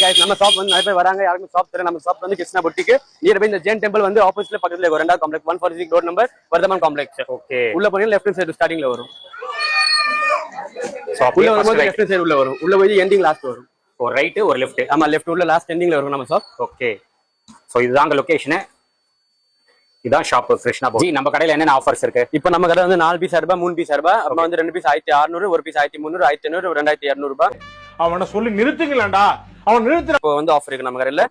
guys, நம்ம shop வந்து நிறைய பேர் வராங்க, யாருக்கும் ஷாப் தெரியல. நம்ம ஷாப் வந்து கிருஷ்ணா பொட்டிக்கு நியர் பை இந்த ஜெயின் டெம்பிள் வந்து ஆப்போசிட்ல பக்கத்துல ஒரு ரெண்டாவது complex 146 road number Vardhaman complex. Okay. உள்ள போனீங்க லெஃப்ட் சைடு ஸ்டார்டிங்ல வரும். உள்ள வரும்போது லெஃப்ட் சைடு உள்ள வரும். உள்ள போய் எண்டிங் லாஸ்ட் வரும். ஒரு ரைட் ஒரு லெஃப்ட். ஆமா லெஃப்ட் உள்ள லாஸ்ட் எண்டிங்ல வரும் நம்ம ஷாப். ஓகே. சோ இதுதாங்க லொகேஷன். இதான் ஷாப் கிருஷ்ணா பொட்டி. நம்ம கடையில என்னென்ன ஆஃபர்ஸ் இருக்கு? இப்போ நம்ம கடை வந்து 4 பீஸ் ரூபாய் 3 பீஸ் ரூபாய் அப்புறம் வந்து 2 பீஸ் 1600 ஒரு பீஸ் 1300 1500 2200 ரூபாய். அவனை சொல்லி நிறுத்துங்களேன்டா, அவன் நிறுத்துற. இப்போ வந்து ஆஃபர் இருக்கு நம்ம கடையில.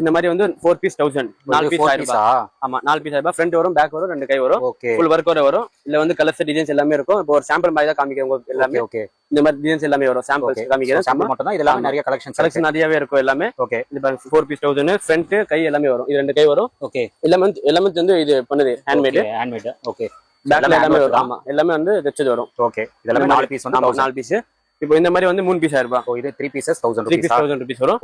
இந்த மாதிரி வந்து 4 பீஸ் 1000 4 பீஸ் 1000 ரூபாய். ஆமா 4 பீஸ் ரூபாய். ஃப்ரண்ட் வரும், பேக் வரும், ரெண்டு கை வரும். ஃபுல் வர்க் வரும். இல்ல வந்து கலர்ஸ் டிசைன்ஸ் எல்லாமே இருக்கும். இப்போ ஒரு சாம்பிள் மாதிரி தான் காமிக்கிறேன் உங்களுக்கு எல்லாமே. ஓகே. இந்த மாதிரி டிசைன்ஸ் எல்லாமே வரும். சாம்பிள்ஸ் காமிக்கிறேன். சாம்பிள் மட்டும் தான். இதெல்லாம் நிறைய கலெக்ஷன் நிறையவே இருக்கும் எல்லாமே. ஓகே. இந்த 4 பீஸ் 1000 ஃப்ரண்ட் கை எல்லாமே வரும். இது ரெண்டு கை வரும். ஓகே. எல்லாமே வந்து இது பண்ணுது ஹேண்ட்மேட். ஓகே. பேக்ல எல்லாமே வரும். ஆமா எல்லாமே வந்து தச்சது வரும். ஓகே. இதெல்லாம் 4 பீஸ் வந்து 4 பீஸ். இப்போ இந்த மாதிரி வந்து 3 பீஸ் 1000 ரூபாய். இது 3 பீசஸ் 1000 ரூபீஸ் வரும்.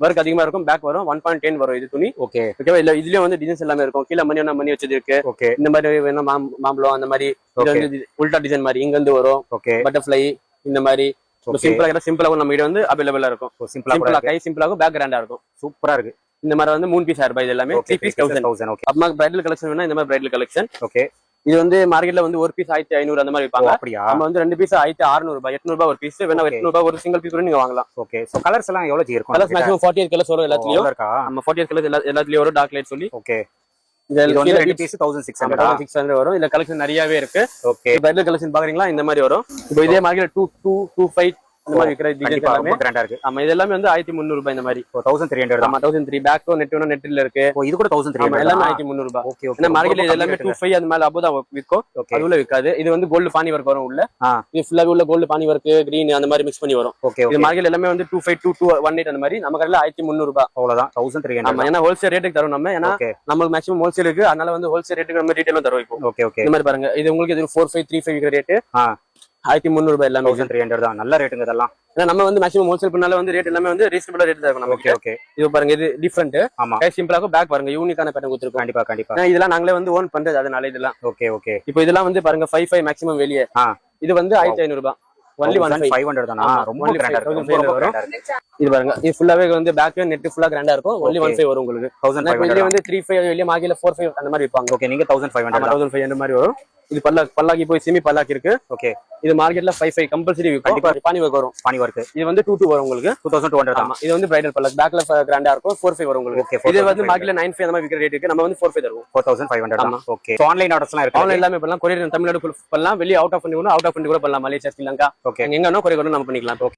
வர்க் அதிகமா இருக்கும். பேக் வரும் 1.10 வரும் இது துணி. ஓகே. ஓகேவா? இல்ல இதுலயே வந்து டிசைன்ஸ் எல்லாமே இருக்கும். கீழ மணி வச்சது இருக்கு. ஓகே. இந்த மாதிரி வேணும் மாம்பழம் அந்த மாதிரி. இது வந்து உல்டா டிசைன் மாதிரி இங்க இருந்து வரும். ஓகே. பட்டர்ஃப்ளை இந்த மாதிரி சிம்பிளா நம்ம கிட்ட வந்து அவைலபிளா இருக்கும். சிம்பிளா கை சிம்பிளாகும், பேக் கிராண்டா இருக்கும். சூப்பரா இருக்கு. இந்த மாதிரி வந்து 3 பீஸ் 1000 ரூபாய். இது எல்லாமே 3 பீஸ் 1000. ஓகே. அம்மா பிரைடல் கலெக்ஷன் வேணா இந்த மாதிரி பிரைடல் கலெக்ஷன். ஓகே. இது வந்து மார்க்கெட்ல வந்து ஒரு பீஸ் 1500 அந்த மாதிரி விப்பாங்க. அப்படியா? நம்ம வந்து 2 பீஸ் 1600 ரூபாய் 800 ரூபாய் ஒரு பீஸ். வேணா 800 ரூபாய் ஒரு சிங்கிள் பீஸ் கூட நீங்க வாங்கலாம். ஓகே. சோ கலர்ஸ் எல்லாம் எவ்வளவு இருக்கும்? கலர்ஸ் மேக்ஸிமம் 48 கலர்ஸ் வரும் எல்லாத்துலயும். நம்ம 48 கலர்ஸ் எல்லாத்துலயும் வரும். டார்க் லைட் சொல்லி. ஓகே. இது வந்து 2 பீஸ் 1600 வரும். இல்ல கலெக்ஷன் நிறையவே இருக்கு. ஓகே. பிரைடல் கலெக்ஷன் பாக்குறீங்களா? இந்த மாதிரி வரும். இப்போ இதே மார்க்கெட்ல 2225 அந்த மாதிரி விக்கிற டிசைன் எல்லாமே கிராண்டா இருக்கு. ஆமா இது எல்லாமே வந்து 1300 ரூபாய் இந்த மாதிரி. 1300. ஆமா 1300 பேக் நெட்ல இருக்கு. இது கூட 1300. எல்லாமே 1300 ரூபாய். ஓகே. ஓகே. இந்த மார்க்கெட்ல இது எல்லாமே 25 அந்த மாதிரி அபோதா விக்கும். அதுல விக்காது. இது வந்து கோல்ட் பானி வர்க் வரும் உள்ள. இது ஃபுல்லா உள்ள கோல்ட் பானி வர்க் கிரீன் அந்த மாதிரி மிக்ஸ் பண்ணி வரும். ஓகே. இது மார்க்கெட்ல எல்லாமே வந்து 252218 அந்த மாதிரி. நம்ம கடையில 1300 ரூபாய். அவ்வளவுதான் 1300. ஆமா ஏன்னா ஹோல்சேல் ரேட்டுக்கு தரோம் நம்ம. ஏன்னா நமக்கு மேக்ஸிமம் ஹோல்சேல் இருக்கு. அதனால வந்து ஹோல்சேல் ரேட்டுக்கு நம்ம ரீட்டைலும் தரோம் இப்போ. ஓகே. ஓகே. இந்த மாதிரி பாருங்க. இது உங்களுக்கு இது 4535 விக்கிற ரேட். 1300 ரூபாய் எல்லாமே 1300 தான். நல்ல ரேட்டுங்க இதெல்லாம். ஏன்னா நம்ம வந்து மேக்ஸிமம் ஹோல்சேல் பண்ணால வந்து ரேட் எல்லாமே வந்து ரீசனபிள் ரேட் தான் இருக்கும் நமக்கு. ஓகே. ஓகே. இது பாருங்க இது டிஃபரெண்ட். ஆமா. கை சிம்பிளாக பேக் பாருங்க யூனிக்கான பேட்டர்ன் கொடுத்திருக்கோம். கண்டிப்பா கண்டிப்பா. இதெல்லாம் நாங்களே வந்து ஓன் பண்றது அதனால இதெல்லாம். ஓகே. ஓகே. இப்போ இதெல்லாம் வந்து பாருங்க 55 மேக்ஸிமம் வெளியே. இது வந்து 1500 ரூபாய். ஒன்லி 1500 தானா? ரொம்ப கிராண்டா இருக்கு. இது பாருங்க இது ஃபுல்லாவே வந்து பேக் நெட் ஃபுல்லா கிராண்டா இருக்கும். ஒன்லி 15 வரும் உங்களுக்கு. 1500. இதுல வந்து 35 வெளியே மார்க்கெட்ல 45 அந்த மாதிரி விப்பாங்க. ஓகே. நீங்க 1500 மாதிரி வரும். இது பல்லாக்கி போய் செமி பல்லாக்கி இருக்கு. ஓகே. இது மார்க்கெட்ல 55 கம்பல்சரி விக்கும். பானி வர்க் வரும். பானி வர்க். இது வந்து 22 வரும் உங்களுக்கு. 2200 தான். இது வந்து பிரைடல் பல்லாக் பேக்ல கிராண்டா இருக்கும். 45 வரும் உங்களுக்கு. இது வந்து மார்க்கெட்ல 95 அந்த மாதிரி விக்கிற ரேட் இருக்கு. நம்ம வந்து 45 தருவோம். 4500 தான். ஓகே. சோ ஆன்லைன் ஆர்டர்ஸ்லாம் இருக்கு. ஆன்லைன் எல்லாமே பண்ணலாம். கொரியர் தமிழ்நாடு பண்ணலாம். வெளிய அவுட் ஆஃப் இந்தியா கூட பண்ணலாம். மலேசியா, ஸ்ரீலங்கா எங்க வேணா கொரியர் நம்ம பண்ணிக்கலாம்.